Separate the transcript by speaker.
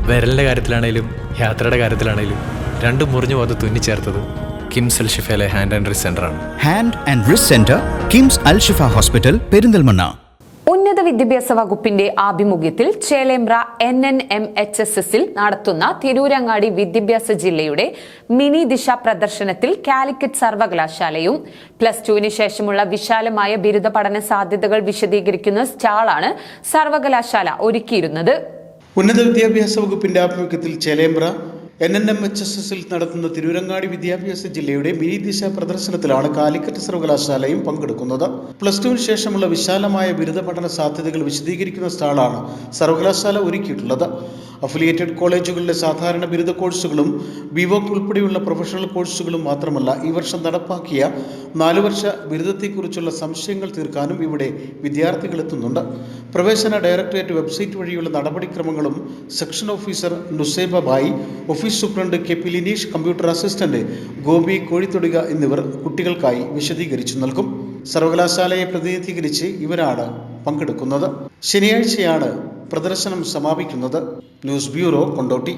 Speaker 1: വിരലിൻ്റെ കാര്യത്തിലാണേലും യാത്രയുടെ കാര്യത്തിലാണേലും രണ്ടും മുറിഞ്ഞു പോകാതെ തുന്നിച്ചേർത്തത് കിംസ് അൽ ഷിഫയിലെ ഹാൻഡ് ആൻഡ് റിസ്റ്റ് സെൻ്ററാണ്.
Speaker 2: Hand and wrist centre, KIMS Al Shifa hospital, Perinthalmanna.
Speaker 3: ഉന്നത വിദ്യാഭ്യാസ വകുപ്പിന്റെ ആഭിമുഖ്യത്തിൽ ചേലേമ്പ്ര NNMHSSൽ നടത്തുന്ന തിരൂരങ്ങാടി വിദ്യാഭ്യാസ ജില്ലയുടെ മിനി ദിശ പ്രദർശനത്തിൽ കാലിക്കറ്റ് സർവകലാശാലയും +2 ശേഷമുള്ള വിശാലമായ ബിരുദ പഠന സാധ്യതകൾ വിശദീകരിക്കുന്ന സ്റ്റാളാണ് സർവകലാശാല ഒരുക്കിയിരുന്നത്.
Speaker 4: ഉന്നത വിദ്യാഭ്യാസ വകുപ്പിന്റെ ആഭിമുഖ്യത്തിൽ ചേലേമ്പ്ര NNMHSSൽ നടത്തുന്ന തിരൂരങ്ങാടി വിദ്യാഭ്യാസ ജില്ലയുടെ മിനി ദിശ പ്രദർശനത്തിലാണ് കാലിക്കറ്റ് സർവകലാശാലയും പങ്കെടുക്കുന്നത്. +2 ശേഷമുള്ള വിശാലമായ ബിരുദ പഠന സാധ്യതകൾ വിശദീകരിക്കുന്ന സ്റ്റാളാണ് സർവകലാശാല ഒരുക്കിയിട്ടുള്ളത്. അഫിലിയേറ്റഡ് കോളേജുകളിലെ സാധാരണ ബിരുദ കോഴ്സുകളും ബിവോക് ഉൾപ്പെടെയുള്ള പ്രൊഫഷണൽ കോഴ്സുകളും മാത്രമല്ല, ഈ വർഷം നടപ്പാക്കിയ 4 വർഷ ബിരുദത്തെക്കുറിച്ചുള്ള സംശയങ്ങൾ തീർക്കാനും ഇവിടെ വിദ്യാർത്ഥികൾ എത്തുന്നുണ്ട്. പ്രവേശന ഡയറക്ടറേറ്റ് വെബ്സൈറ്റ് വഴിയുള്ള നടപടിക്രമങ്ങളും section officer Nusaiba Bai, office superintendent KP Lineesh, computer assistant Gopi Kozhithodika എന്നിവർ കുട്ടികൾക്കായി വിശദീകരിച്ചു നൽകും. സർവകലാശാലയെ പ്രതിനിധീകരിച്ച് ഇവരാണ് പങ്കെടുക്കുന്നത്. ശനിയാഴ്ചയാണ് പ്രദർശനം സമാപിക്കുന്നത്. News bureau, Kondotty.